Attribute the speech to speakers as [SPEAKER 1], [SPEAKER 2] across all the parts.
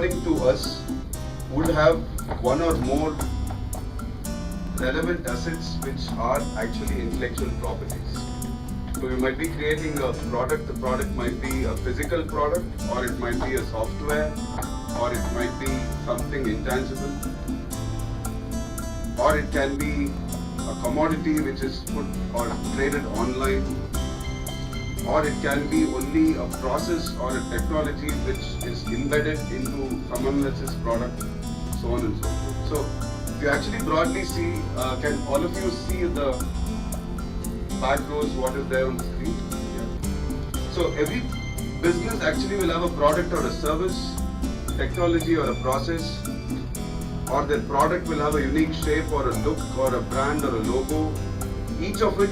[SPEAKER 1] according to us, would have one or more relevant assets which are actually intellectual properties. So you might be creating a product, the product might be a physical product, or it might be a software, or it might be something intangible, or it can be a commodity which is put or traded online, or it can be only a process or a technology which is embedded into someone else's product, so on and so forth. So if you actually broadly see, can all of you see the back rows, what is there on the screen? Yeah. So every business actually will have a product or a service, technology or a process, or their product will have a unique shape or a look or a brand or a logo. Each of it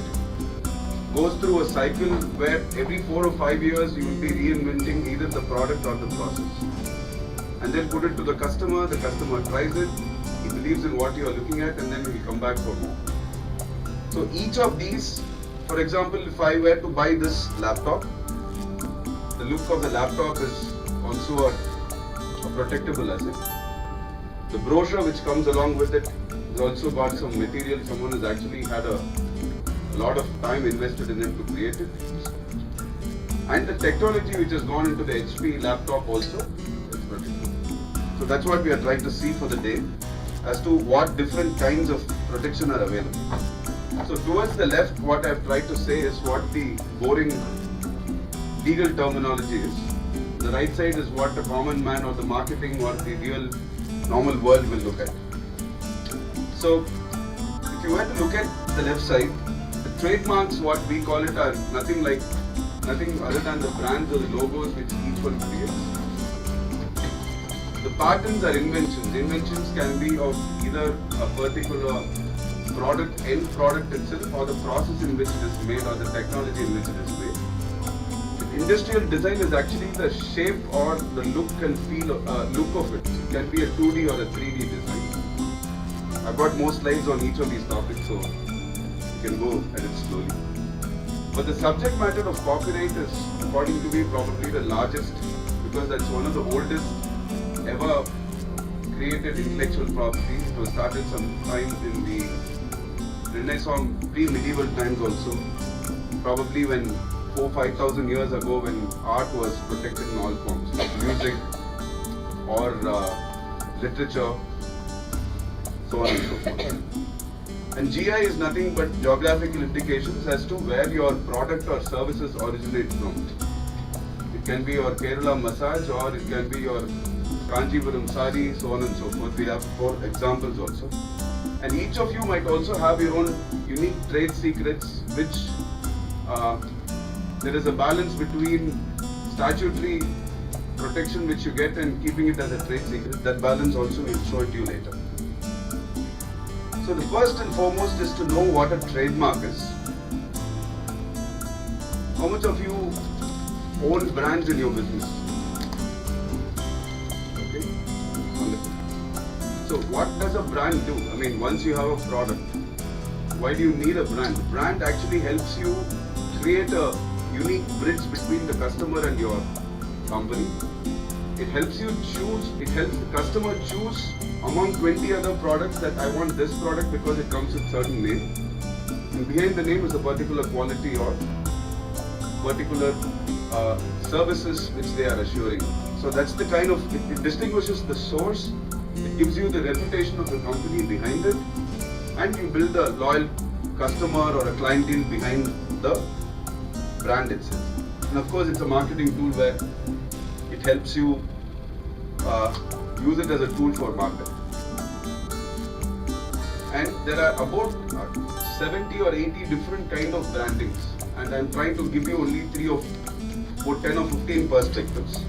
[SPEAKER 1] goes through a cycle where every 4 or 5 years you will be reinventing either the product or the process. And then put it to the customer tries it, he believes in what you are looking at, and then he will come back for more. So each of these, for example, if I were to buy this laptop, the look of the laptop is also a protectable asset. The brochure which comes along with it has also got some material. Someone has actually had a lot of time invested in it to create it. And the technology which has gone into the HP laptop also is protectable. So that's what we are trying to see for the day as to what different kinds of protection are available. So towards the left, what I've tried to say is what the boring legal terminology is. The right side is what the common man or the marketing or the real normal world will look at. So if you were to look at the left side, the trademarks, what we call it, are nothing other than the brands or the logos which each one creates. The patents are inventions. Inventions can be of either a particular product, end product itself, or the process in which it is made, or the technology in which it is made. Industrial design is actually the shape or the look and feel, look of it. It can be a 2D or a 3D design. I've got more slides on each of these topics, so you can go at it slowly. But the subject matter of copyright is, according to me, probably the largest, because that's one of the oldest ever created intellectual property. It was started sometime in the Renaissance, pre-medieval times also, probably when 4,000-5,000 years ago, when art was protected in all forms, like music or literature, so on and so forth. And GI is nothing but geographical indications as to where your product or services originate from. It can be your Kerala massage, or it can be your Kanjipuram sari, so on and so forth. We have 4 examples also. And each of you might also have your own unique trade secrets, which there is a balance between statutory protection which you get and keeping it as a trade secret. That balance also will show it to you later. So the first and foremost is to know what a trademark is. How much of you own brands in your business? Okay, wonderful. So what does a brand do? I mean, once you have a product, why do you need a brand? The brand actually helps you create a unique bridge between the customer and your company. It helps you choose, it helps the customer choose among 20 other products that I want this product because it comes with certain name. And behind the name is a particular quality or particular services which they are assuring. So that's the kind of, it distinguishes the source, it gives you the reputation of the company behind it, and you build a loyal customer or a clientele behind the brand itself. And of course, it's a marketing tool where it helps you use it as a tool for marketing. And there are about 70 or 80 different kind of brandings, and I'm trying to give you only 3 or 4, 10 or 15 perspectives.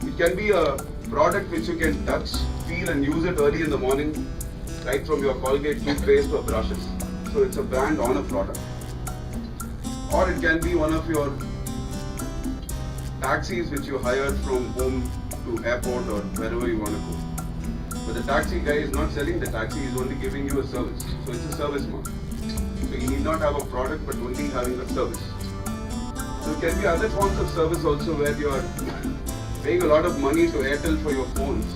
[SPEAKER 1] It can be a product which you can touch, feel and use it early in the morning, right from your Colgate toothpaste or brushes. So it's a brand on a product. Or it can be one of your taxis which you hire from home to airport or wherever you want to go. But the taxi guy is not selling the taxi, he is only giving you a service. So it's a service mark. So you need not have a product but only having a service. So it can be other forms of service also where you are paying a lot of money to Airtel for your phones,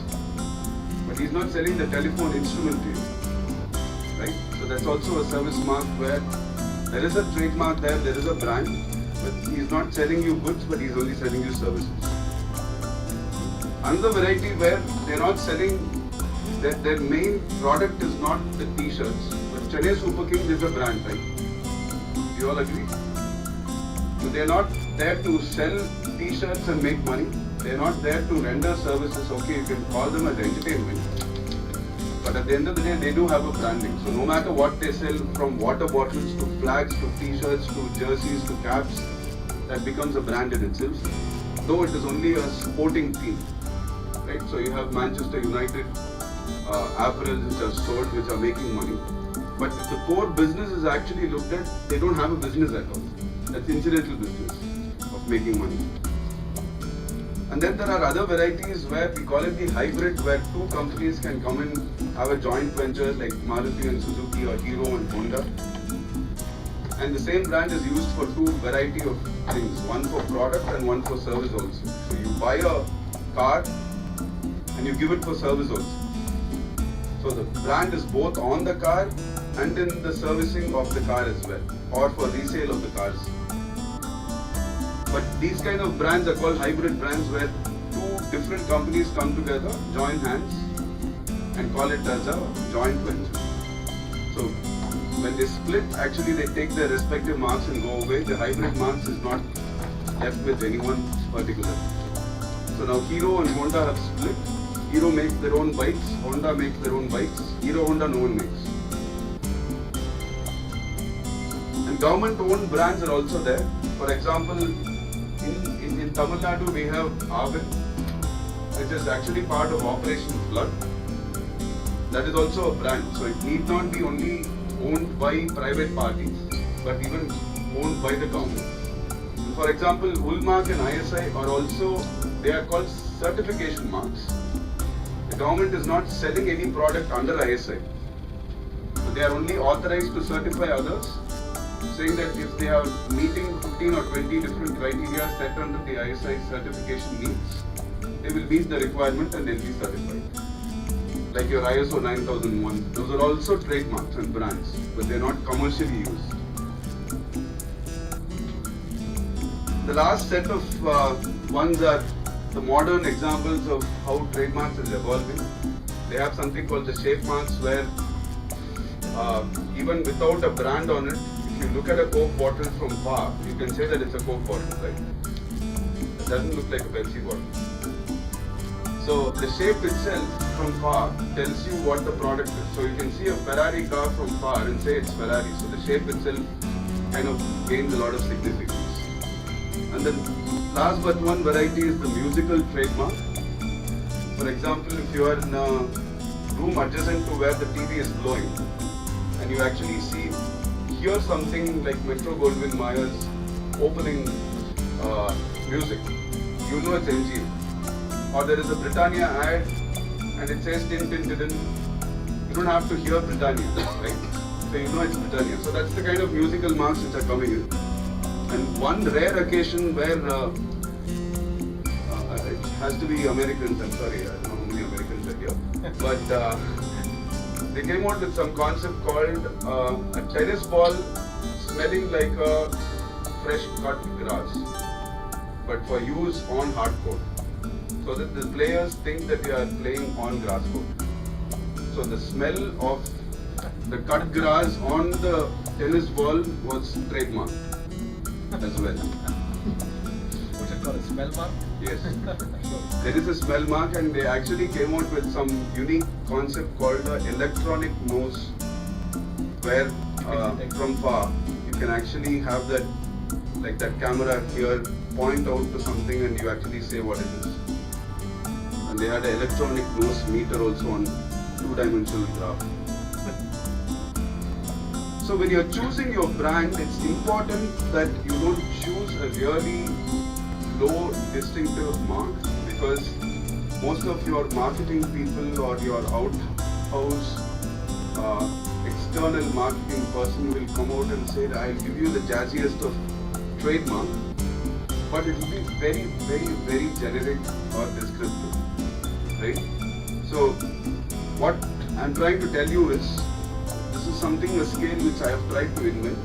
[SPEAKER 1] but he's not selling the telephone instrument to you, right? So that's also a service mark where there is a trademark there is a brand, but he's not selling you goods, but he's only selling you services. Another variety where they're not selling, their main product is not the t-shirts, but Chennai Super Kings is a brand, right? You all agree? So they're not there to sell t-shirts and make money. They're not there to render services. Okay, you can call them as entertainment. But at the end of the day, they do have a branding. So no matter what they sell, from water bottles to flags to t-shirts to jerseys to caps, that becomes a brand in itself. Though it is only a sporting team, right? So you have Manchester United apparels which are sold, which are making money. But if the core business is actually looked at, they don't have a business at all. That's incidental business of making money. And then there are other varieties where we call it the hybrid, where two companies can come and have a joint venture like Maruti and Suzuki or Hero and Honda. And the same brand is used for two variety of things, one for product and one for service also. So you buy a car and you give it for service also. So the brand is both on the car and in the servicing of the car as well, or for resale of the cars. But these kind of brands are called hybrid brands, where two different companies come together, join hands and call it as a joint venture. So when they split, actually they take their respective marks and go away. The hybrid marks is not left with anyone particular. So now Hero and Honda have split. Hero makes their own bikes, Honda makes their own bikes. Hero Honda no one makes. And government-owned brands are also there. For example, in Tamil Nadu we have Arvind, which is actually part of Operation Flood. That is also a brand. So it need not be only owned by private parties, but even owned by the government. And for example, Woolmark and ISI are also, they are called certification marks. The government is not selling any product under ISI. So they are only authorized to certify others, saying that if they are meeting 15 or 20 different criteria set under the ISI certification needs, they will meet the requirement and they will be certified. Like your ISO 9001, those are also trademarks and brands, but they are not commercially used. The last set of ones are the modern examples of how trademarks is evolving. They have something called the shape marks, where even without a brand on it, if you look at a Coke bottle from far, you can say that it's a Coke bottle, right? It doesn't look like a Pepsi bottle. So the shape itself from far tells you what the product is. So you can see a Ferrari car from far and say it's Ferrari. So the shape itself kind of gains a lot of significance. And then last but one variety is the musical trademark. For example, if you are in a room adjacent to where the TV is blowing and you actually hear something like Metro Goldwyn Mayer's opening music, you know it's NGO. Or there is a Britannia ad and it says tin tin tin tin. You don't have to hear Britannia, right? So you know it's Britannia. So that's the kind of musical marks which are coming in. And one rare occasion where it has to be Americans, I'm sorry, I don't know how many Americans are here, but they came out with some concept called a tennis ball smelling like a fresh cut grass, but for use on hard court, so that the players think that they are playing on grass court. So the smell of the cut grass on the tennis ball was trademarked as well.
[SPEAKER 2] What's it called, a smell mark?
[SPEAKER 1] Yes. There is a smell mark, and they actually came out with some unique concept called electronic nose, where from far you can actually have that, like that camera here, point out to something and you actually say what it is. And they had an electronic nose meter also on two-dimensional graph. So when you're choosing your brand, it's important that you don't choose a really low distinctive mark, because most of your marketing people or your out-house external marketing person will come out and say that I'll give you the jazziest of trademark, but it will be very, very, very generic or descriptive, right? So what I'm trying to tell you is, this is something, a scale which I have tried to invent,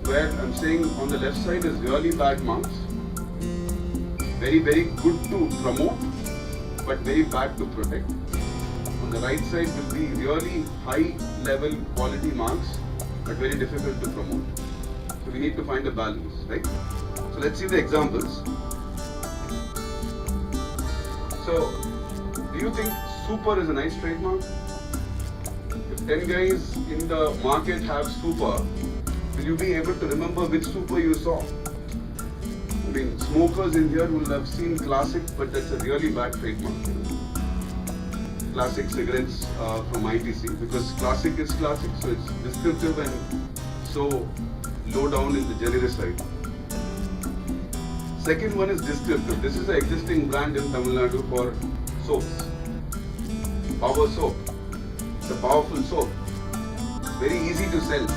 [SPEAKER 1] where I'm saying on the left side is really bad marks, very, very good to promote, but very bad to protect. On the right side will be really high level quality marks, but very difficult to promote. So we need to find a balance, right? So let's see the examples. So, do you think super is a nice trademark? If 10 guys in the market have super, will you be able to remember which super you saw? I mean, smokers in here will have seen Classic, but that's a really bad trademark. Classic cigarettes from ITC, because Classic is Classic, so it's descriptive and so low down in the generic side. Second one is descriptive. This is an existing brand in Tamil Nadu for soaps. Power soap. It's a powerful soap. It's very easy to sell.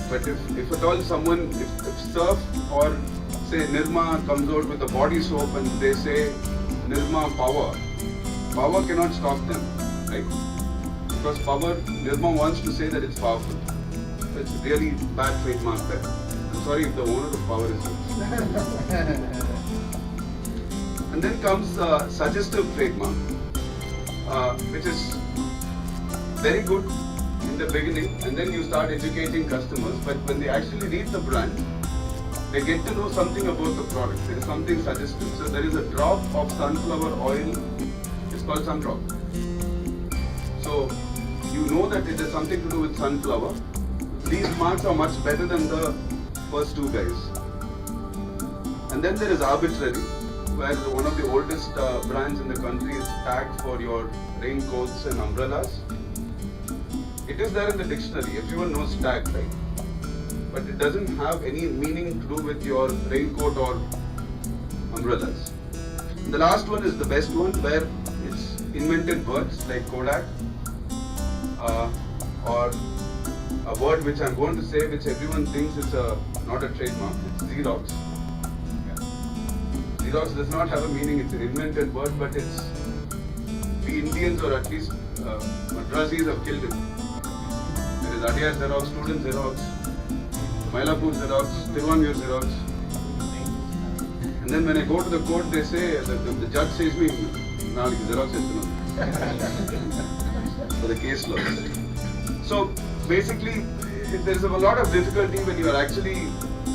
[SPEAKER 1] But if at all someone, if Surf or say Nirma comes out with a body soap and they say Nirma Power, Power cannot stop them, right? Because Power, Nirma wants to say that it's powerful. It's really bad trademark there. I'm sorry if the owner of Power is here. And then comes suggestive trademark, which is very good in the beginning, and then you start educating customers, but when they actually read the brand, they get to know something about the product. There is something suggestive. So there is a drop of sunflower oil. It's called Sundrop. So you know that it has something to do with sunflower. These marks are much better than the first two guys. And then there is arbitrary, where one of the oldest brands in the country is tagged for your raincoats and umbrellas. It is there in the dictionary. Everyone knows tag, right? But it doesn't have any meaning to do with your raincoat or umbrellas. And the last one is the best one, where it's invented words like Kodak, or a word which I'm going to say, which everyone thinks is not a trademark. It's Xerox. Xerox does not have a meaning. It's an invented word, but it's, we Indians, or at least Madrasis, have killed it. There is Adyar Xerox, Student Xerox, Mylapore Xerox, Tiruvangur Xerox. And then when I go to the court, they say, the judge says me, "Naaliki Xerox for the case law." So basically, there is a lot of difficulty when you are actually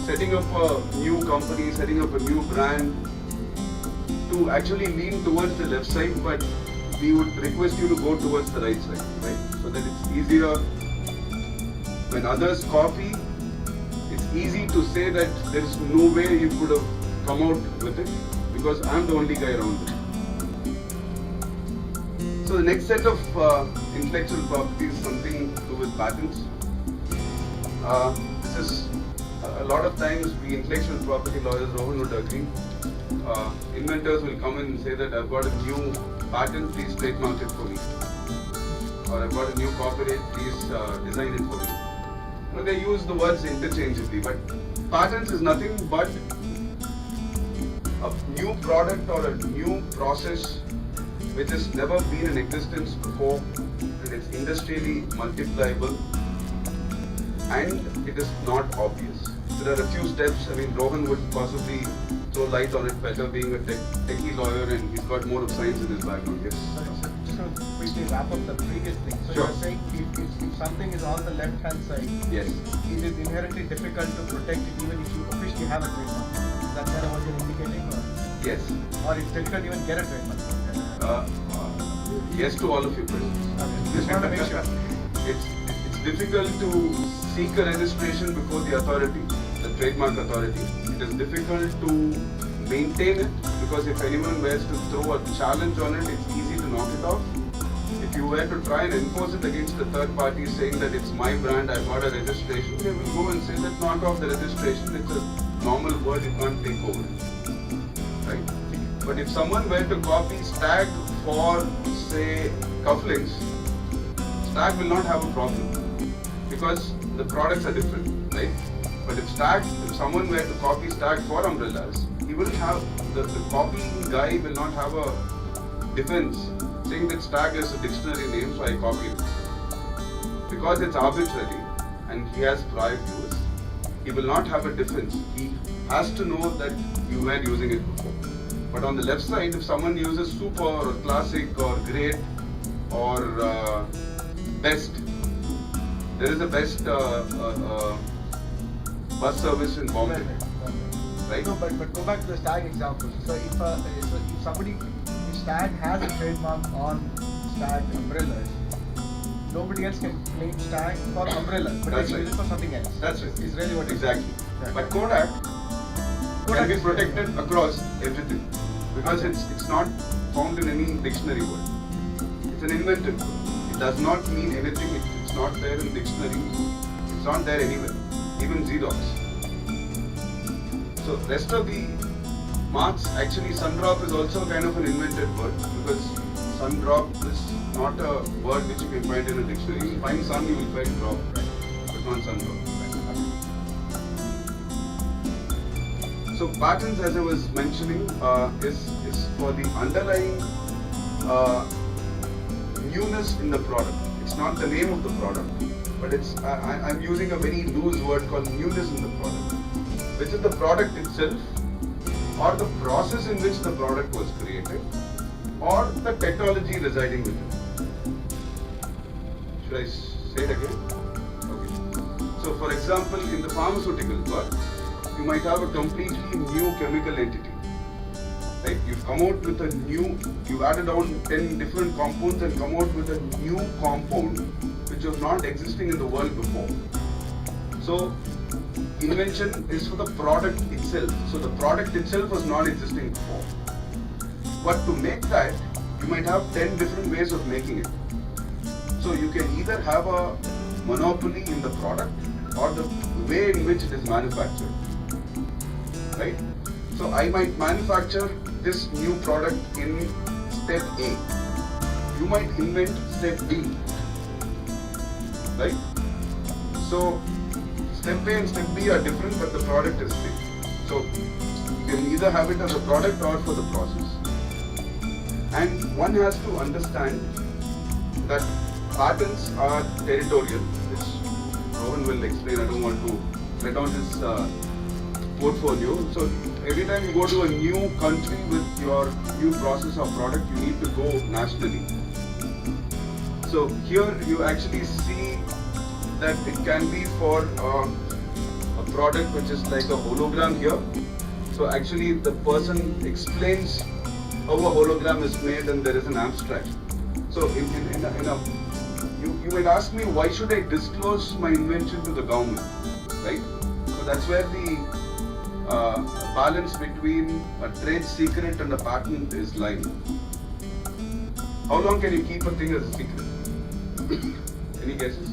[SPEAKER 1] setting up a new company, setting up a new brand, to actually lean towards the left side, but we would request you to go towards the right side, right? So that it's easier. When others copy, it's easy to say that there is no way you could have come out with it, because I'm the only guy around it. So the next set of intellectual property is something to do with patents. This is a lot of times we intellectual property lawyers, Rohan would agree, inventors will come in and say that I've got a new patent, please trademark it for me. Or I've got a new copyright, please design it for me. You know, they use the words interchangeably, but patents is nothing but a new product or a new process which has never been in existence before, and it's industrially multipliable, and it is not obvious. There are a few steps. I mean, Rohan would possibly throw light on it better, being a techie lawyer, and he's got more of science in his background. Yes.
[SPEAKER 2] Just to quickly wrap up the previous thing. So
[SPEAKER 1] Sure.
[SPEAKER 2] you're saying if something is on the left-hand side,
[SPEAKER 1] Yes.
[SPEAKER 2] it is inherently difficult to protect it even if you officially have a trademark. Is that kind of what you're indicating?
[SPEAKER 1] Yes.
[SPEAKER 2] Or it's difficult to even get a trademark?
[SPEAKER 1] Yes to all of your questions.
[SPEAKER 2] Okay. Just want to make sure.
[SPEAKER 1] It's difficult to seek a registration before the authority, the trademark authority. It is difficult to maintain it, because if anyone were to throw a challenge on it, it's easy to knock it off. If you were to try and enforce it against the third party saying that it's my brand, I've got a registration, they will go and say that knock off the registration, it's a normal word, you can't take over it. Right? But if someone were to copy Stag for, say, cufflinks, Stag will not have a problem, because the products are different, right? But if someone were to copy Stag for umbrellas, he will have, the copying guy will not have a defense saying that stag is a dictionary name, so I copied it. Because it's arbitrary and he has prior use, he will not have a defense. He has to know that you were using it before. But on the left side, if someone uses super or classic or great or best, there is a best bus service in Bombay, right?
[SPEAKER 2] No, but go back to the stag example. So if somebody, if stag has a trademark on stag umbrellas, nobody else can claim stag for umbrellas, but
[SPEAKER 1] That's
[SPEAKER 2] they can use it
[SPEAKER 1] right.
[SPEAKER 2] for something else.
[SPEAKER 1] That's right.
[SPEAKER 2] Is really what it is.
[SPEAKER 1] Exactly.
[SPEAKER 2] Yeah.
[SPEAKER 1] But Kodak can be
[SPEAKER 2] is-
[SPEAKER 1] protected across everything because it's not found in any dictionary word. It's an invented word. It does not mean anything. It's not there in dictionary. It's not there anywhere. Even Xerox. So rest of the marks, actually Sundrop is also kind of an invented word because Sundrop is not a word which you can find in a dictionary. You will find sun, you will find drop, but not Sundrop. So patents, as I was mentioning, is for the underlying newness in the product. It's not the name of the product, but it's I'm using a very loose word called newness in the product, which is the product itself, or the process in which the product was created, or the technology residing within it. Should I say it again? Okay. So, for example, in the pharmaceutical part, you might have a completely new chemical entity. Right? You've come out with a new, you've added on 10 different compounds and come out with a new compound which was not existing in the world before. So, invention is for the product itself. So, the product itself was not existing before. But to make that, you might have 10 different ways of making it. So, you can either have a monopoly in the product or the way in which it is manufactured. Right? So I might manufacture this new product in step A. You might invent step B. Right? So step A and step B are different, but the product is same. So you can either have it as a product or for the process. And one has to understand that patents are territorial, which Rohan will explain. I don't want to let on his portfolio. So every time you go to a new country with your new process or product, you need to go nationally. So here you actually see that it can be for a product which is like a hologram here. So actually the person explains how a hologram is made and there is an abstract. So you might ask me, why should I disclose my invention to the government, right? So that's where the balance between a trade secret and a patent is lying. How long can you keep a thing as a secret? Any guesses?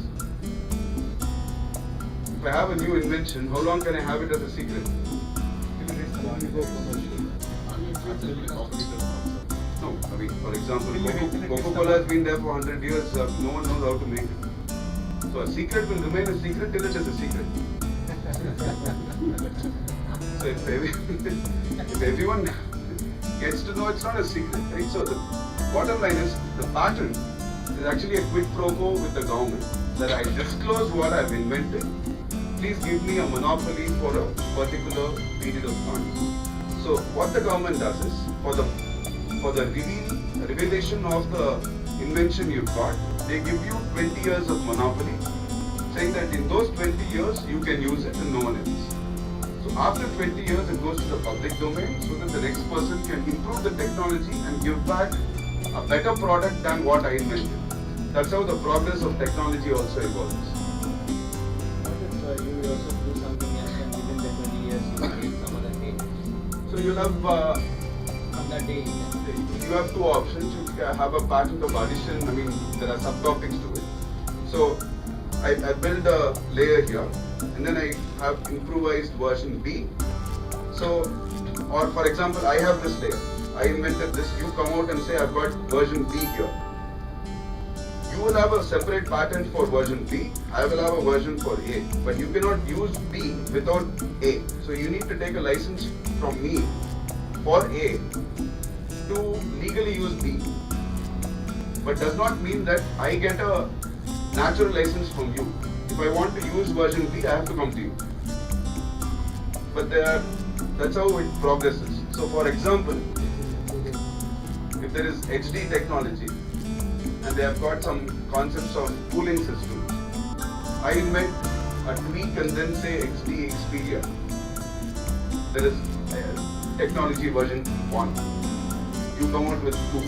[SPEAKER 1] If I have a new invention, how long can I have it as a secret? No, I mean, for example, Coca-Cola has been there for 100 years, no one knows how to make it. So a secret will remain a secret till it is a secret. So if everyone gets to know, it's not a secret, right? So the bottom line is, the patent is actually a quid pro quo with the government, that I disclose what I've invented, please give me a monopoly for a particular period of time. So what the government does is, for the revelation of the invention you've got, they give you 20 years of monopoly, saying that in those 20 years you can use it and no one else. So after 20 years it goes to the public domain so that the next person can improve the technology and give back a better product than what I invented. That's how the progress of technology also evolves.
[SPEAKER 3] What if you also do something else and within the 20 years you create some other thing?
[SPEAKER 1] So you'll have
[SPEAKER 3] On that day,
[SPEAKER 1] you have two options. You can have a patent of addition. I mean, there are subtopics to it. So I build a layer here, and then I have improvised version B. So, or for example, I have this layer. I invented this. You come out and say I've got version B here. You will have a separate patent for version B. I will have a version for A. But you cannot use B without A. So you need to take a license from me for A to legally use B, but does not mean that I get a natural license from you. If I want to use version B, I have to come to you. But that's how it progresses. So for example, if there is HD technology and they have got some concepts of cooling systems, I invent a tweak and then say XD Xperia. There is technology version 1. You come out with 2.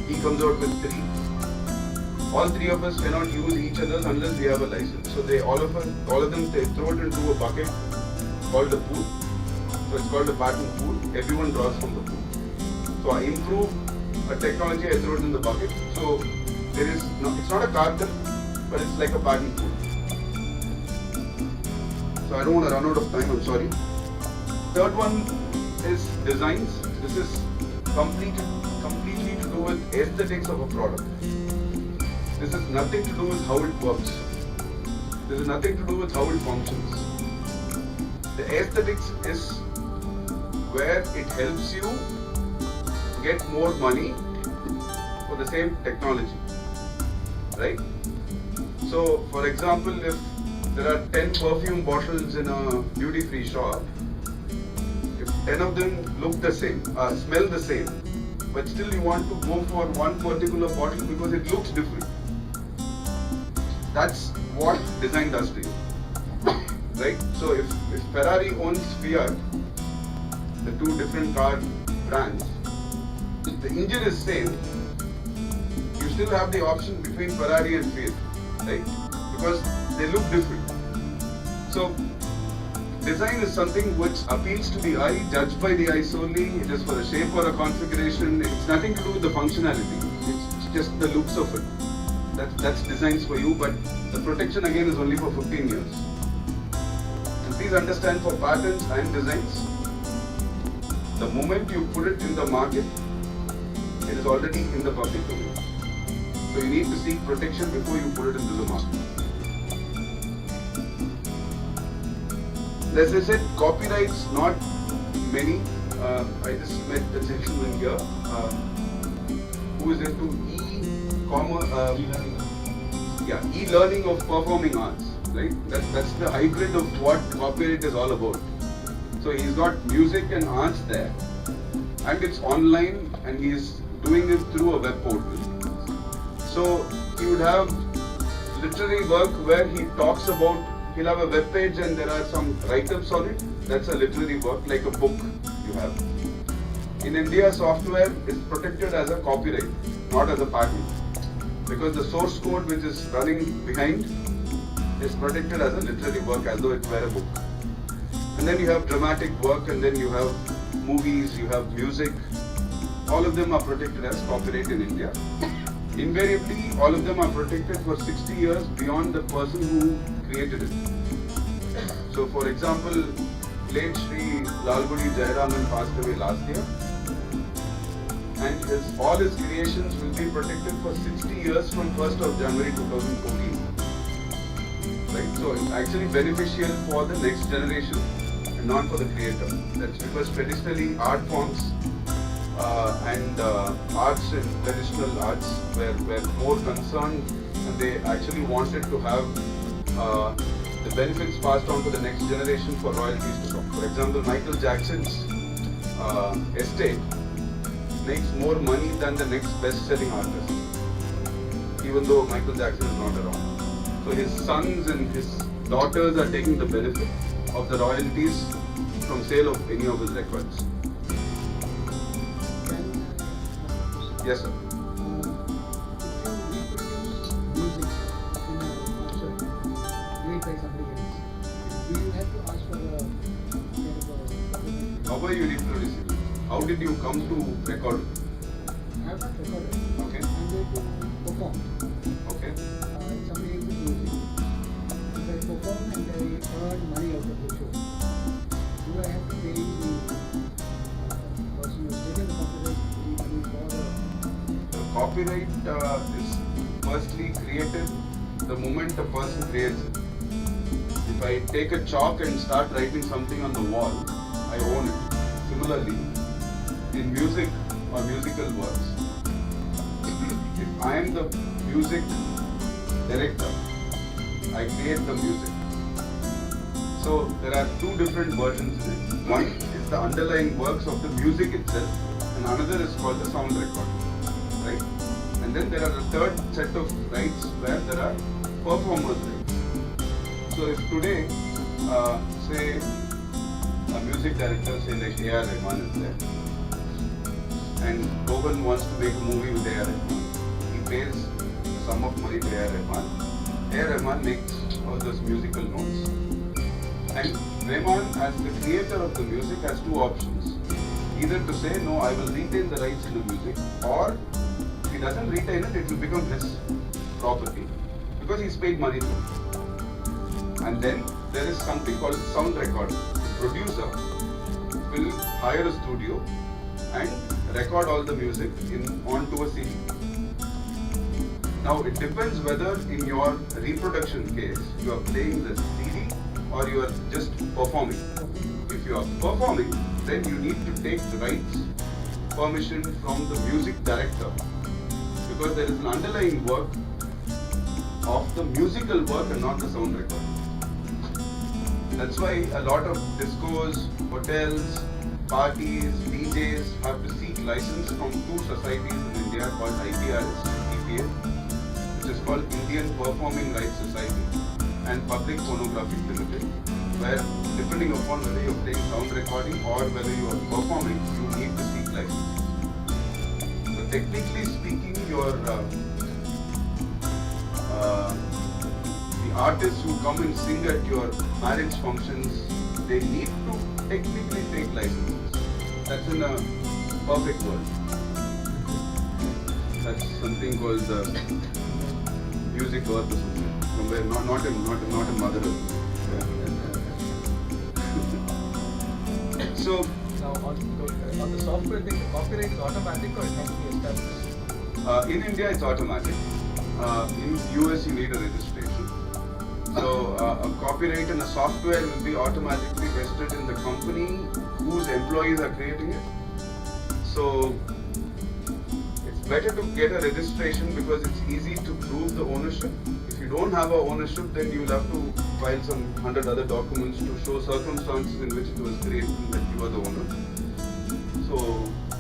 [SPEAKER 1] He comes out with 3. All three of us cannot use each other's unless we have a license. So all of them, they throw it into a bucket called the pool. So it's called a patent pool. Everyone draws from the pool. So I improve a technology, I throw it in the bucket. So it's not a cartel, but it's like a patent pool. So I don't want to run out of time, I'm sorry. Third one is designs. This is completely to do with aesthetics of a product. This has nothing to do with how it works. This has nothing to do with how it functions. The aesthetics is where it helps you get more money for the same technology, right? So, for example, if there are 10 perfume bottles in a duty-free shop, if 10 of them look the same, smell the same, but still you want to go for one particular bottle because it looks different. That's what design does to you, right? So if Ferrari owns Fiat, the two different car brands, the engine is same, you still have the option between Ferrari and Fiat, right? Because they look different. So design is something which appeals to the eye, judged by the eye solely. It is for a shape or a configuration. It's nothing to do with the functionality. It's just the looks of it. That's designs for you, but the protection again is only for 15 years. And please understand, for patents and designs, the moment you put it in the market, it is already in the public domain. So you need to seek protection before you put it into the market. As I said, copyrights not many. I just met a gentleman here who is into e-learning of performing arts, right? That's the hybrid of what copyright is all about. So he's got music and arts there, and it's online, and he's doing it through a web portal. So he would have literary work where he talks about, he'll have a web page and there are some write-ups on it. That's a literary work, like a book you have. In India, software is protected as a copyright, not as a patent, because the source code which is running behind is protected as a literary work, as though it were a book. And then you have dramatic work, and then you have movies, you have music. All of them are protected as copyright in India. Invariably, all of them are protected for 60 years beyond the person who created it. So, for example, late Shri Lalgudi Jayaraman passed away last year, and all his creations will be protected for 60 years from 1st of January 2014. Right? So it's actually beneficial for the next generation and not for the creator. That's because traditionally art forms and arts and traditional arts were more concerned, and they actually wanted to have the benefits passed on to the next generation for royalties to come. For example, Michael Jackson's estate makes more money than the next best-selling artist, even though Michael Jackson is not around. So his sons and his daughters are taking the benefit of the royalties from sale of any of his records. Yes, sir.
[SPEAKER 4] Music in a concert made by somebody else, do you have to ask for a
[SPEAKER 1] How were you reproducing it? How did you come to record it?
[SPEAKER 4] I have not recorded.
[SPEAKER 1] Okay.
[SPEAKER 4] I'm going to perform.
[SPEAKER 1] Okay.
[SPEAKER 4] Somebody else's music. If I perform and I earn money out of the show, do I have to pay the person who's taken the copyright money for the...
[SPEAKER 1] The copyright is firstly created the moment a person creates it. If I take a chalk and start writing something on the wall, I own it. Similarly, in music or musical works, if I am the music director, I create the music. So there are two different versions in it. One is the underlying works of the music itself, and another is called the sound recording, right? And then there are a third set of rights where there are performers' rights. So if today, say, a music director, say like A.R. Rahman is there, and Rohan wants to make a movie with A.R. Rahman, he pays a sum of money to A.R. Rahman. A.R. Rahman makes all those musical notes. And Rahman, as the creator of the music, has two options. Either to say, no, I will retain the rights in the music, or if he doesn't retain it, it will become his property because he's paid money to it. And then there is something called sound recording. The producer will hire a studio and record all the music onto a CD. Now it depends whether in your reproduction case you are playing the CD or you are just performing. If you are performing, then you need to take the rights permission from the music director, because there is an underlying work of the musical work and not the sound recording. That's why a lot of discos, hotels, parties, DJs have to seek license from two societies in India called IPRS, EPA, which is called Indian Performing Rights Society, and Public Phonographic Limited, where depending upon whether you are playing sound recording or whether you are performing, you need to seek license. So technically speaking, the artists who come and sing at your marriage functions, they need to technically take licenses. That's in a perfect world. That's something called the music earth or something. Somewhere, not a mother earth. So
[SPEAKER 2] Now on the software thing, the copyright is automatic or it has to be established?
[SPEAKER 1] in India, it's automatic. In US, you need a registration. So a copyright in a software will be automatically vested in the company whose employees are creating it. So it's better to get a registration because it's easy to prove the ownership. If you don't have a ownership, then you will have to file some 100 other documents to show circumstances in which it was created and that you are the owner. So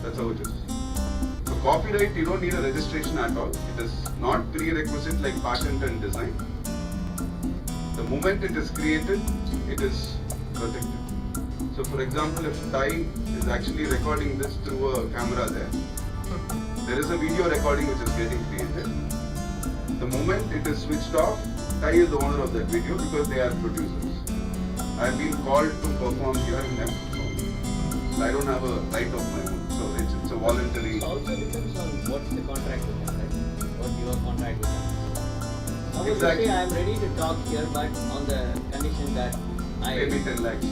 [SPEAKER 1] that's how it is. So copyright, you don't need a registration at all. It is not prerequisite like patent and design. The moment it is created, it is protected. So for example, if Ty is actually recording this through a camera there is a video recording which is getting created. The moment it is switched off, Ty is the owner of that video because they are producers. I have been called to perform here and I have performed. I don't have a right of my own, so it's a voluntary.
[SPEAKER 3] It also depends on what's the contract with them, right? What your contract with them. Suppose
[SPEAKER 1] Exactly.
[SPEAKER 3] you say I am ready to talk here, but on the condition that
[SPEAKER 1] Maybe 10 lakhs.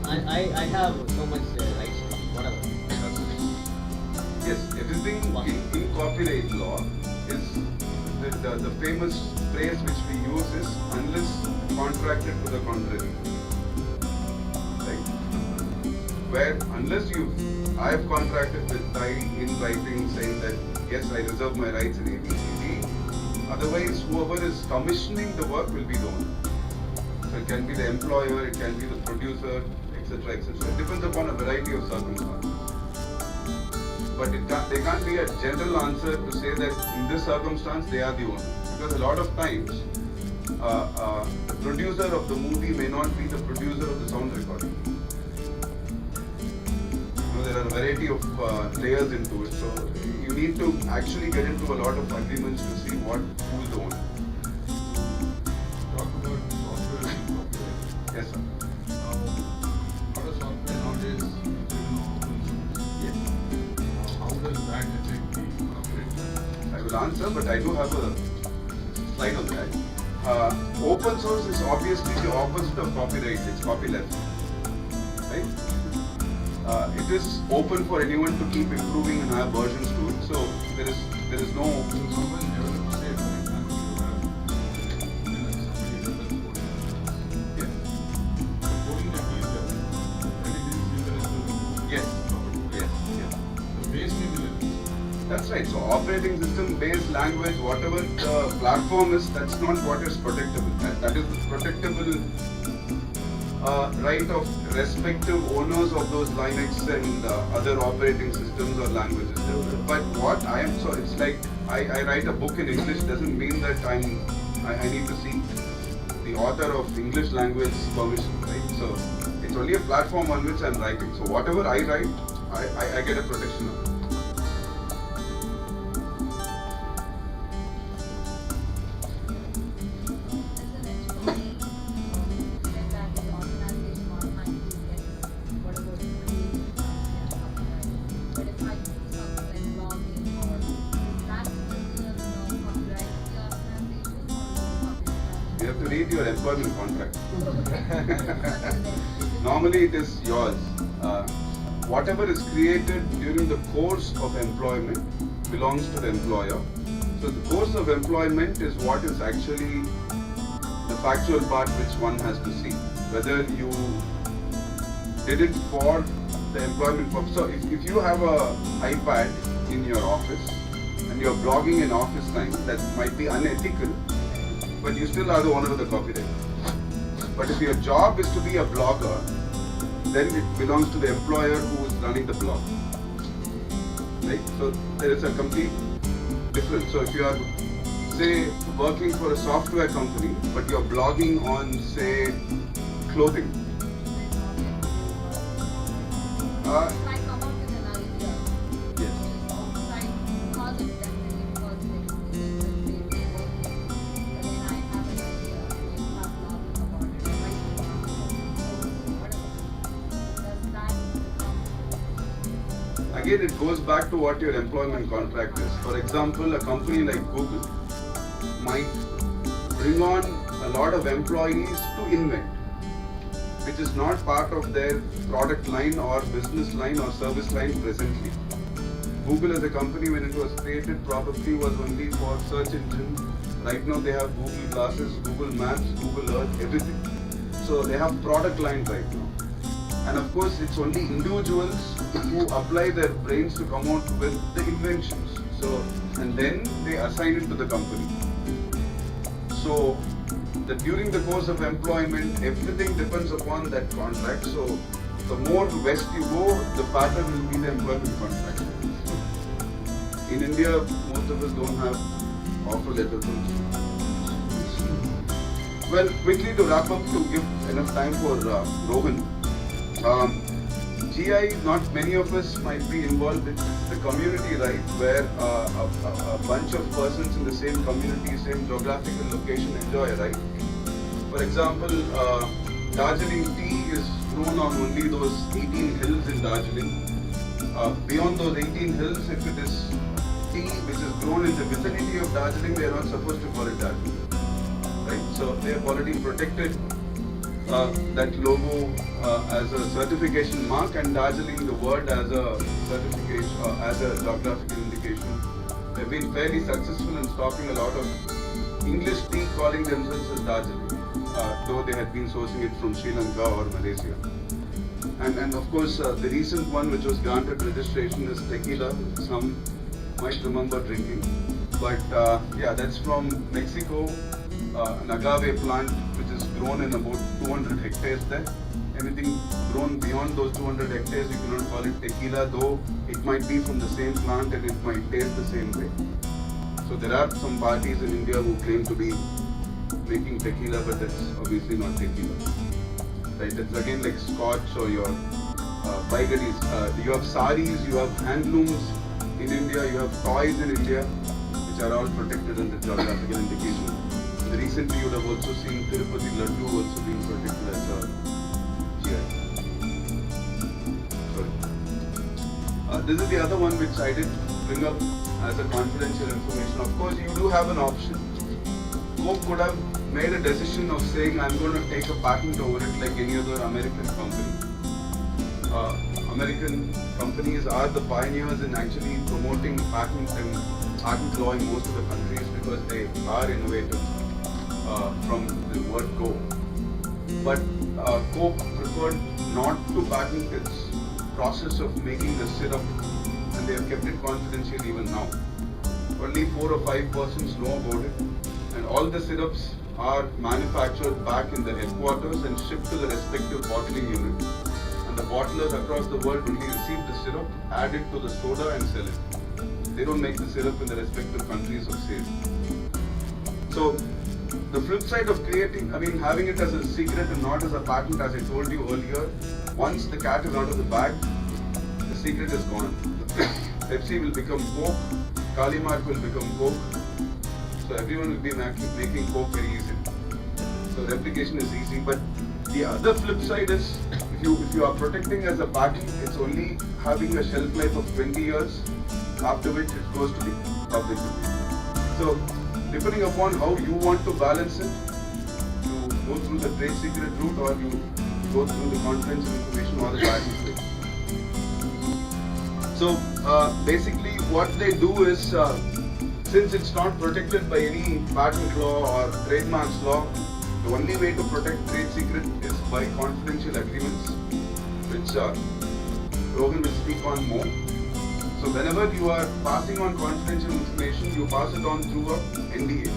[SPEAKER 3] I have so much rights to whatever.
[SPEAKER 1] Yes, everything in copyright law is the famous phrase which we use is unless contracted to the contrary. Right? Where unless I have contracted with Ty in writing saying that yes, I reserve my rights in ABCD. Otherwise, whoever is commissioning the work will be the owner. So it can be the employer, it can be the producer, etc., etc. It depends upon a variety of circumstances. But there can't be a general answer to say that in this circumstance they are the owner. Because a lot of times, the producer of the movie may not be the producer of the sound recording. There are a variety of layers into it. So you need to actually get into a lot of agreements to see who is the owner.
[SPEAKER 5] Talk about software and copyright.
[SPEAKER 1] Yes, sir.
[SPEAKER 5] How does software nowadays open source?
[SPEAKER 1] Yes.
[SPEAKER 5] How does that affect the copyright?
[SPEAKER 1] I will answer, but I do have a slide on that. Open source is obviously the opposite of copyright. It's copyleft, right? It is open for anyone to keep improving and have versions to it. So there is no.
[SPEAKER 5] So someone develops, say for example, you have somebody develops coding.
[SPEAKER 1] Yes.
[SPEAKER 5] Coding that he is developing, and it is user is the
[SPEAKER 1] Yes. Yes. Yes. That's right. So operating system based language, whatever the platform is, that's not what is protectable. That is protectable right of respective owners of those Linux and other operating systems or languages. But what I am, so it's like I write a book in English doesn't mean that I need to seek the author of English language permission, right? So it's only a platform on which I'm writing. So whatever I write, I get a protection of. You have to read your employment contract. Normally it is yours. Whatever is created during the course of employment belongs to the employer. So the course of employment is what is actually the factual part which one has to see. Whether you did it for the employment purpose. So if you have a iPad in your office and you're blogging in office time, that might be unethical, but you still are the owner of the copyright. But if your job is to be a blogger, then it belongs to the employer who is running the blog. Right? So there is a complete difference. So if you are, say, working for a software company, but you're blogging on, say, clothing. Yes. Again, it goes back to what your employment contract is. For example, a company like Google might bring on a lot of employees to invent, which is not part of their product line or business line or service line presently. Google as a company, when it was created, probably was only for search engine. Right now they have Google Glasses, Google Maps, Google Earth, everything. So they have product line right now. And of course, it's only individuals who apply their brains to come out with the inventions. So, and then they assign it to the company. So, during the course of employment, everything depends upon that contract. So, the more west you go, the fatter will be the employment contract. In India, most of us don't have offer letters also. Well, quickly to wrap up, to give enough time for Rohan. GI, not many of us might be involved in the community, right, where a bunch of persons in the same community, same geographical location enjoy, right? For example, Darjeeling tea is grown on only those 18 hills in Darjeeling. Beyond those 18 hills, if it is tea which is grown in the vicinity of Darjeeling, they are not supposed to call it Darjeeling, right? So they have already protected that logo as a certification mark, and Darjeeling, the word, as a certification, as a geographical indication. They've been fairly successful in stopping a lot of English tea calling themselves as Darjeeling, though they had been sourcing it from Sri Lanka or Malaysia. And of course, the recent one which was granted registration is tequila. Some might remember drinking, but yeah, that's from Mexico, an agave plant which is grown in about 200 hectares there. Anything grown beyond those 200 hectares, you cannot call it tequila, though it might be from the same plant and it might taste the same way. So there are some parties in India who claim to be making tequila, but that's obviously not tequila. Right? It's again like Scotch or your baigadis. You have saris, you have handlooms in India, you have toys in India, which are all protected under geographical indication. Recently, you would have also seen Tirupati Laddu also being protected as a GI. Sorry. This is the other one which I did bring up as a confidential information. Of course, you do have an option. Coke could have made a decision of saying, I'm going to take a patent over it like any other American company. American companies are the pioneers in actually promoting patent and patent law in most of the countries because they are innovative from the word go. But Coke preferred not to patent its process of making the syrup and they have kept it confidential even now. Only 4 or 5 persons know about it, and all the syrups are manufactured back in the headquarters and shipped to the respective bottling unit. And the bottlers across the world only receive the syrup, add it to the soda and sell it. They don't make the syrup in the respective countries of sale. So the flip side of having it as a secret and not as a patent, as I told you earlier, once the cat is out of the bag, the secret is gone. Pepsi will become Coke, Kalimark will become Coke, so everyone will be making Coke very easily. So replication is easy, but the other flip side is, if you are protecting as a patent, it's only having a shelf life of 20 years, after which it goes to the public domain. So depending upon how you want to balance it, you go through the trade secret route or you go through the confidential information or the patent route. So basically what they do is, since it's not protected by any patent law or trademarks law, the only way to protect trade secret is by confidential agreements, which Rohan will speak on more. So whenever you are passing on confidential information, you pass it on through a NDA,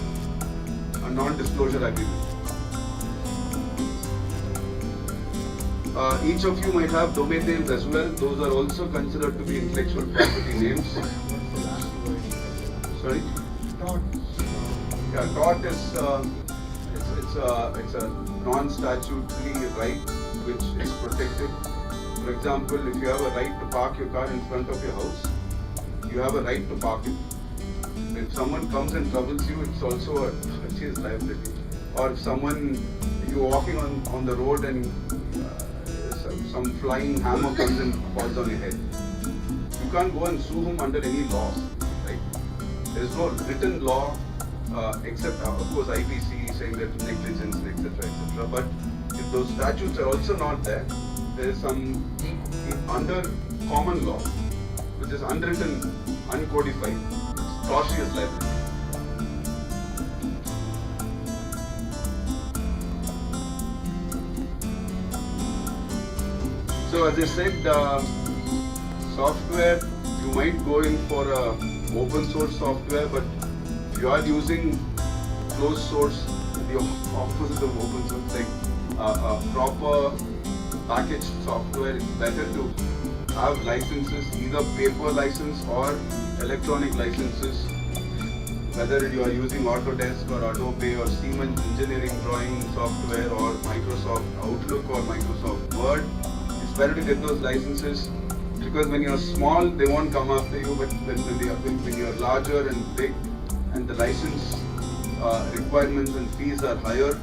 [SPEAKER 1] a non-disclosure agreement. Each of you might have domain names as well. Those are also considered to be intellectual property names. Sorry?
[SPEAKER 2] Dot.
[SPEAKER 1] Yeah, dot is it's a non-statutory right which is protected. For example, if you have a right to park your car in front of your house, you have a right to park it. If someone comes and troubles you, it's also a purchase liability. Or if you're walking on the road and some flying hammer comes and falls on your head, you can't go and sue him under any law, right? There is no written law except, of course, IPC saying that negligence, etc., etc. But if those statutes are also not there, there is some under common law, which is unwritten, uncodified, tortious liability. So as I said, software, you might go in for open source software, but if you are using closed source, the opposite of open source, like proper packaged software, it's better to have licenses, either paper license or electronic licenses, whether you are using Autodesk or Adobe or Siemens engineering drawing software or Microsoft Outlook or Microsoft Word. It's better to get those licenses, because when you're small, they won't come after you, but when you're larger and big and the license requirements and fees are higher,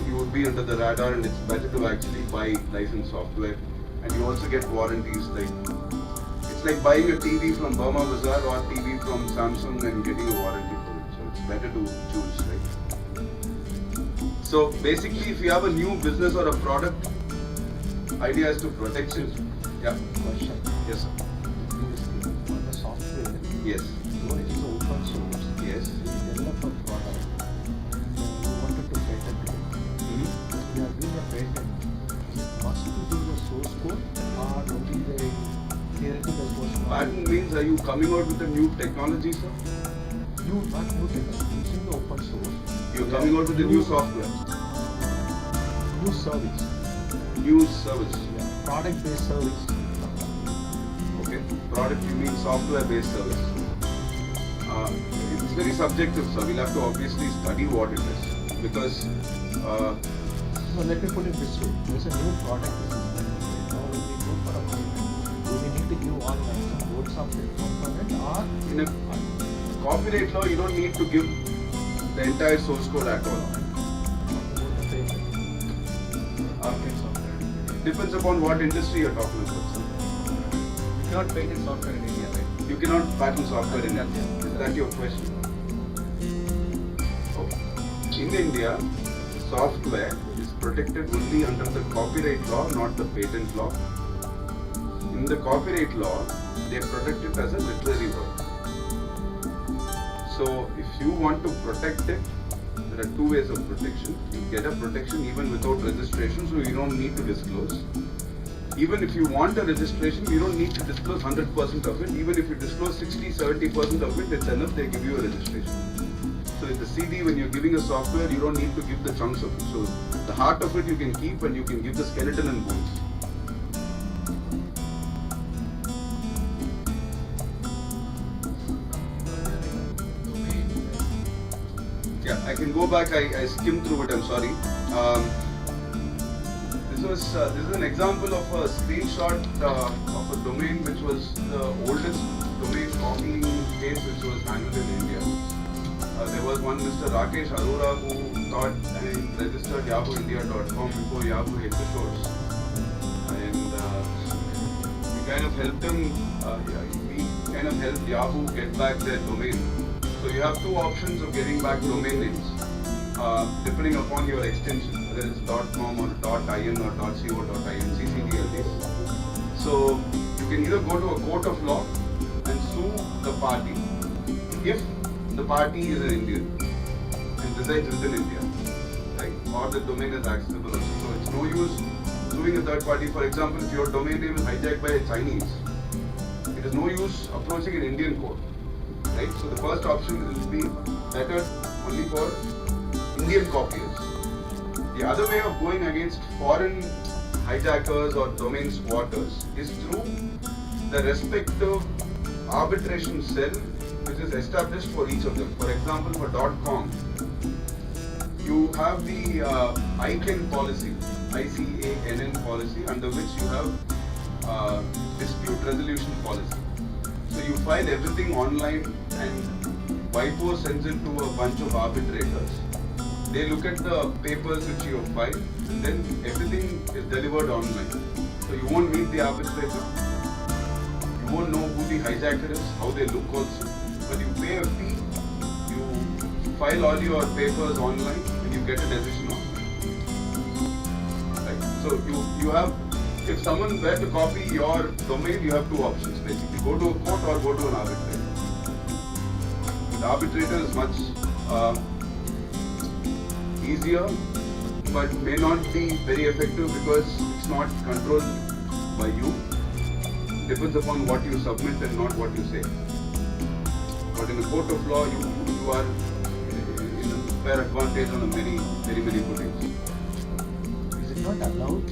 [SPEAKER 1] you would be under the radar, and it's better to actually buy licensed software. And you also get warranties. It's like buying a TV from Burma Bazaar or TV from Samsung and getting a warranty for it. So it's better to choose, right? So basically, if you have a new business or a product, idea is to protect it. Yeah.
[SPEAKER 2] Question.
[SPEAKER 1] Yes, sir.
[SPEAKER 2] Previously, on the software,
[SPEAKER 1] Yes.
[SPEAKER 2] though it is open source,
[SPEAKER 1] Yes.
[SPEAKER 2] you develop a product and you wanted to patent it.
[SPEAKER 1] Mm-hmm.
[SPEAKER 2] You are doing a patent. Must you do the source code or only the theoretical portion?
[SPEAKER 1] Patent means, are you coming out with a new technology, sir?
[SPEAKER 2] You not new technology, using the open source.
[SPEAKER 1] You're coming out with a new software,
[SPEAKER 2] New service.
[SPEAKER 1] new service.
[SPEAKER 2] Yeah. Product based service.
[SPEAKER 1] Okay. Product, you mean software-based service. It's very subjective, sir. We'll have to obviously study what it is, because
[SPEAKER 2] No, let me put it this way. There's a new product. Now when we go for a patent, do we need to give all the boards of it from it, or
[SPEAKER 1] in a copyright law, you don't need to give the entire source code at all. Depends upon what industry you're talking about, sir.
[SPEAKER 2] You cannot patent software in India, right?
[SPEAKER 1] You cannot patent software in India. Is that your question? Okay. In India, software is protected only under the copyright law, not the patent law. In the copyright law, they protect it as a literary work. So if you want to protect it, there are two ways of protection. You get a protection even without registration, so you don't need to disclose. even if you want a registration, you don't need to disclose 100% of it. Even if you disclose 60-70% of it, it's enough, they give you a registration. So in the CD, when you're giving a software, you don't need to give the chunks of it. So the heart of it you can keep, and you can give the skeleton and bones. Yeah, I can go back. I skimmed through it. I'm sorry. This is an example of a screenshot of a domain which was the oldest domain copying case which was handled in India. There was one Mr. Rakesh Arora who thought and registered yahooindia.com before Yahoo hit the shores, and we kind of helped him. We kind of helped Yahoo get back their domain. So you have two options of getting back domain names, depending upon your extension, whether it's .com or .in or .co.in, CCDLDs. So you can either go to a court of law and sue the party if the party is an Indian and resides within India, right? Or the domain is accessible also. So it's no use suing a third party. For example, if your domain name is hijacked by a Chinese, it is no use approaching an Indian court. Right? So the first option will be better only for Indian copiers. The other way of going against foreign hijackers or domain squatters is through the respective arbitration cell which is established for each of them. For example, for .com, you have the ICANN policy, ICANN policy, under which you have dispute resolution policy. So you file everything online and WIPO sends it to a bunch of arbitrators. They look at the papers which you have filed and then everything is delivered online. So you won't meet the arbitrator, you won't know who the hijacker is, how they look also, but you pay a fee, you file all your papers online and you get a decision online. Right? So you have, if someone were to copy your domain, you have two options basically. Go to a court or go to an arbitrator. The arbitrator is much easier but may not be very effective because it's not controlled by you. It depends upon what you submit and not what you say. But in a court of law, you are in a fair advantage on a many footings.
[SPEAKER 2] Is it not allowed?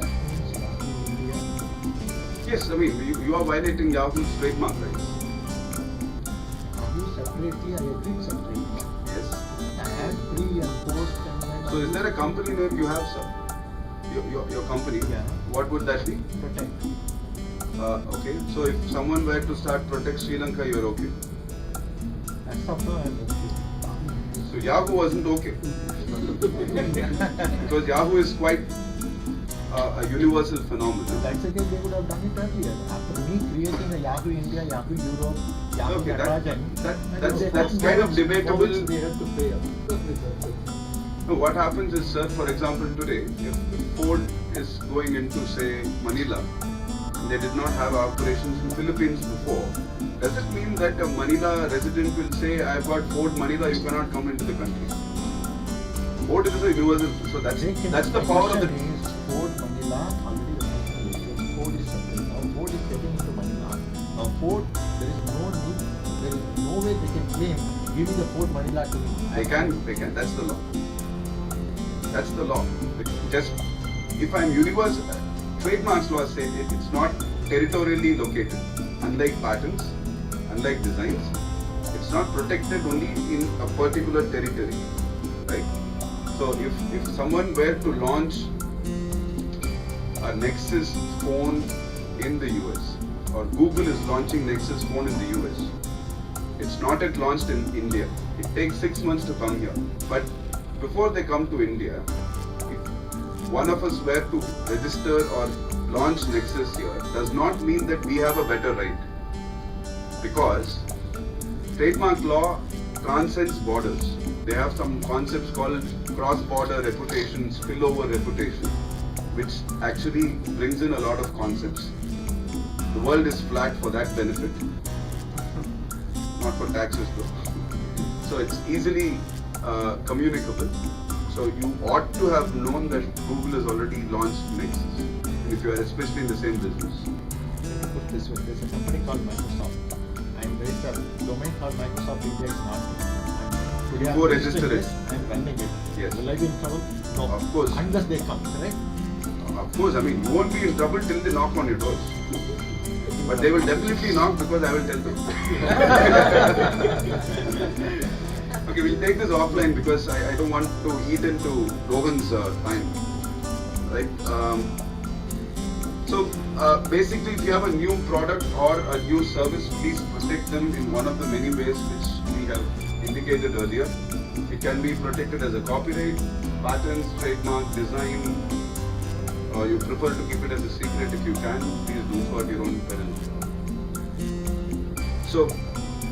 [SPEAKER 1] Yes, I mean, you are violating Yahoo's trademark rights.
[SPEAKER 2] Yahoo separately, I agreed separately.
[SPEAKER 1] Yes.
[SPEAKER 2] I had pre and post and then.
[SPEAKER 1] So is there a company name you have, sir? Your company?
[SPEAKER 2] Yeah.
[SPEAKER 1] What would that be?
[SPEAKER 2] Protect.
[SPEAKER 1] Okay, so if someone were to start Protect Sri Lanka, you're okay.
[SPEAKER 2] As of now, I'm okay.
[SPEAKER 1] So Yahoo wasn't okay. Because Yahoo is quite a universal phenomenon.
[SPEAKER 2] That's again, they would have done it earlier. After me creating a Yahoo India, Yahoo Europe, Yahoo
[SPEAKER 1] Okay,
[SPEAKER 2] Natarajan.
[SPEAKER 1] that's kind of debatable.
[SPEAKER 2] They have to pay up.
[SPEAKER 1] No, what happens is, sir, for example, today, if Ford is going into, say, Manila, and they did not have operations in Philippines before, does it mean that a Manila resident will say, I've got Ford Manila, you cannot come into the country? Ford is a universal, so that's the power of the...
[SPEAKER 2] Ford Manila already the Ford is separate. Now Ford is getting into Manila. Now Ford, there is no way they can claim give me the Ford Manila to me.
[SPEAKER 1] They can, that's the law. That's the law. Just, if I'm universal, trademarks law say it's not territorially located. Unlike patents, unlike designs, it's not protected only in a particular territory, right? So if someone were to launch a Nexus phone in the US, or Google is launching Nexus phone in the US, it's not yet launched in India. It takes 6 months to come here. But before they come to India, if one of us were to register or launch Nexus here, does not mean that we have a better right. Because trademark law transcends borders. They have some concepts called cross-border reputation, spillover reputation, which actually brings in a lot of concepts. The world is flat for that benefit, not for taxes though. So it's easily communicable. So So you ought to have known that Google has already launched Nexus, if you are especially in the same business.
[SPEAKER 6] Let me put this way, there's a company called Microsoft, and there is a domain called Microsoft Index Market. And today
[SPEAKER 1] Go
[SPEAKER 6] I'm
[SPEAKER 1] register
[SPEAKER 6] registering
[SPEAKER 1] it.
[SPEAKER 6] this, I'm running it.
[SPEAKER 1] Yes.
[SPEAKER 6] Will I be in trouble? No.
[SPEAKER 1] Of course.
[SPEAKER 6] Unless they come, correct?
[SPEAKER 1] Of course, I mean, you won't be in trouble till they knock on your doors. But they will definitely knock because I will tell them. Okay, we'll take this offline because I don't want to eat into Rohan's time. Right? Basically, if you have a new product or a new service, please protect them in one of the many ways which we have indicated earlier. It can be protected as a copyright, patents, trademark, design, or you prefer to keep it as a secret if you can, please do so at your own peril. So,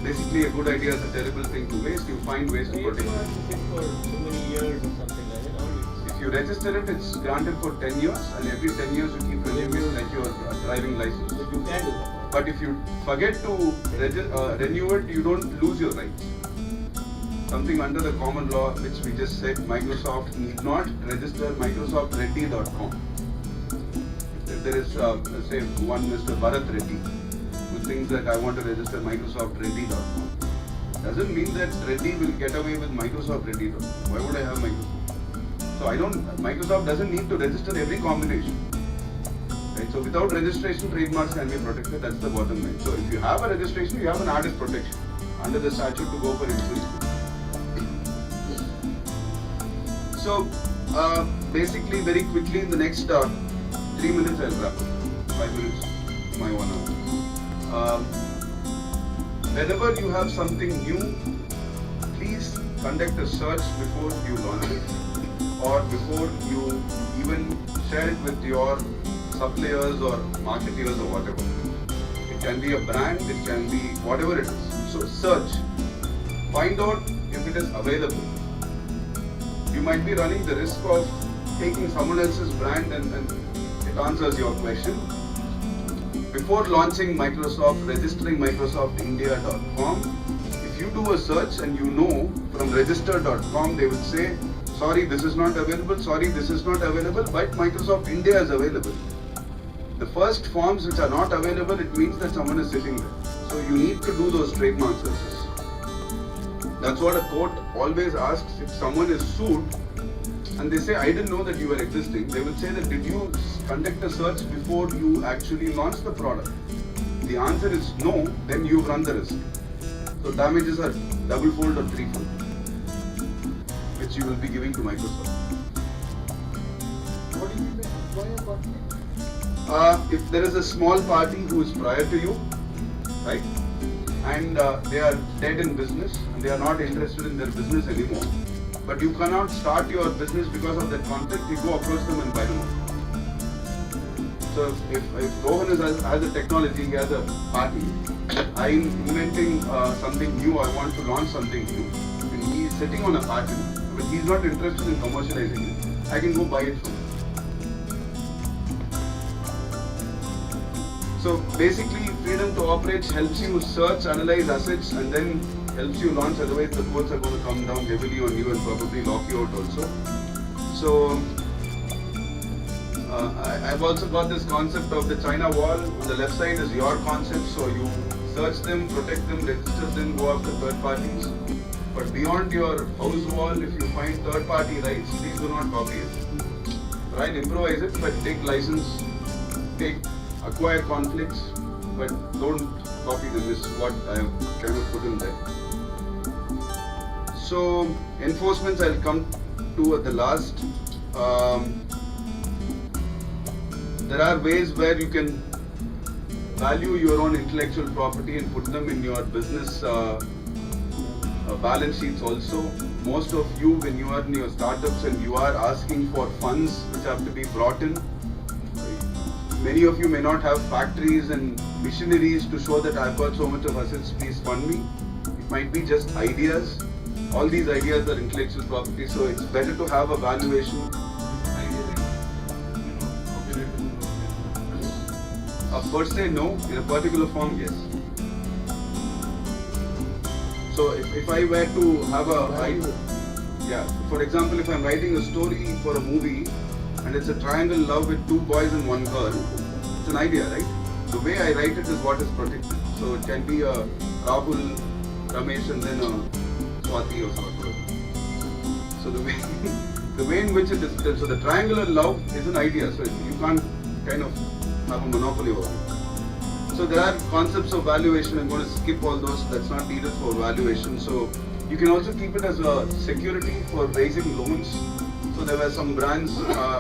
[SPEAKER 1] basically a good idea is a terrible thing to waste, you find ways to protect it.
[SPEAKER 3] For so many years or something like that, or
[SPEAKER 1] If you register it, it's granted for 10 years and every 10 years you keep renewing it like your driving license.
[SPEAKER 3] you can do that.
[SPEAKER 1] But if you forget to renew it, you don't lose your rights. Something under the common law which we just said, Microsoft need not register MicrosoftReddy.com. If there is, say, one Mr. Bharat Reddy who thinks that I want to register MicrosoftReddy.com, doesn't mean that Reddy will get away with MicrosoftReddy.com. Why would I have Microsoft? So Microsoft doesn't need to register every combination. Right? So without registration, trademarks can be protected. That's the bottom line. So if you have a registration, you have an artist protection under the statute to go for infringement. So basically, very quickly, in the next 3 minutes, I'll wrap up. 5 minutes, my 1 hour. Whenever you have something new, please conduct a search before you launch it, or before you even share it with your suppliers or marketeers or whatever. It can be a brand, it can be whatever it is. So search, find out if it is available. You might be running the risk of taking someone else's brand and it answers your question. Before launching Microsoft, registering MicrosoftIndia.com, if you do a search and you know from register.com, they will say, sorry, this is not available, sorry, this is not available, but Microsoft India is available. The first forms which are not available, it means that someone is sitting there. So you need to do those trademark searches. That's what a court always asks. If someone is sued and they say, I didn't know that you were existing, they will say that did you conduct a search before you actually launched the product? The answer is no, then you run the risk. So damages are double-fold or threefold, which you will be giving to Microsoft.
[SPEAKER 4] What do you mean by acquire partner?
[SPEAKER 1] If there is a small party who is prior to you, right, and they are dead in business and they are not interested in their business anymore, but you cannot start your business because of that conflict, you go approach them and buy them out. So if Rohan has a technology, he has a party, I'm inventing something new, I want to launch something new, and he is sitting on a patent, but he is not interested in commercializing it, I can go buy it from him. So basically, freedom to operate helps you search, analyze assets, and then helps you launch. Otherwise, the courts are going to come down heavily on you and probably lock you out also. So I've also got this concept of the China wall. On the left side is your concept. So you search them, protect them, register them, go after third parties. But beyond your house wall, if you find third party rights, please do not copy it. Try and improvise it, but take license, acquire conflicts, but don't copy them, is what I have kind of put in there. So, enforcements I'll come to at the last. There are ways where you can value your own intellectual property and put them in your business balance sheets also. Most of you, when you are in your startups and you are asking for funds which have to be brought in, many of you may not have factories and machineries to show that I've got so much of assets, please fund me. It might be just ideas. All these ideas are intellectual property, so it's better to have a valuation. Per se, no. In a particular form, yes. So if I were to have a Yeah. For example, if I'm writing a story for a movie and it's a triangle love with two boys and one girl, it's an idea, right? The way I write it is what is protected. So it can be a Rahul, Ramesh, and then a Swati or something. So the way the way in which it is, so the triangular love is an idea. So you can't kind of have a monopoly over it. So there are concepts of valuation. I'm going to skip all those. That's not needed for valuation. So you can also keep it as a security for raising loans. So there were some brands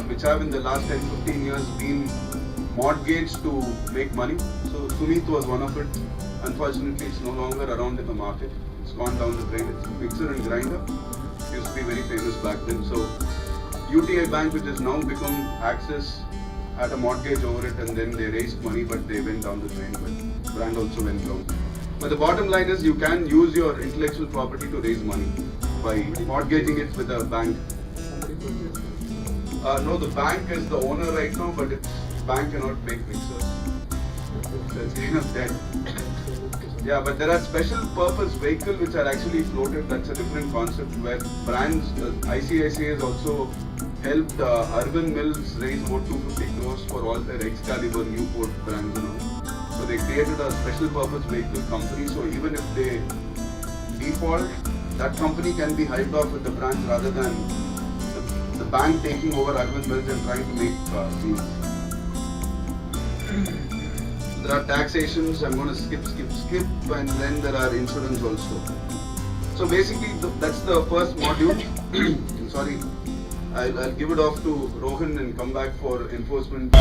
[SPEAKER 1] which have in the last 10-15 years been mortgaged to make money. So Sumit was one of it. Unfortunately, it's no longer around in the market. It's gone down the drain. It's Mixer and Grinder. Used to be very famous back then. So UTI Bank, which has now become Axis, had a mortgage over it and then they raised money, but they went down the drain. But brand also went down. But the bottom line is you can use your intellectual property to raise money by mortgaging it with a bank. No, the bank is the owner right now, but its bank cannot make mixers. So it's kind of dead. Yeah, but there are special purpose vehicles which are actually floated. That's a different concept where brands, ICICI has also helped Urban Mills raise about 250 crores for all their Excalibur, Newport brands and all. So they created a special purpose vehicle company. So even if they default, that company can be hived off with the brands rather than the bank taking over Urban Mills and trying to make deals. There are taxations. I'm going to skip, and then there are insurance also. So basically, that's the first module. Sorry, I'll give it off to Rohan and come back for enforcement.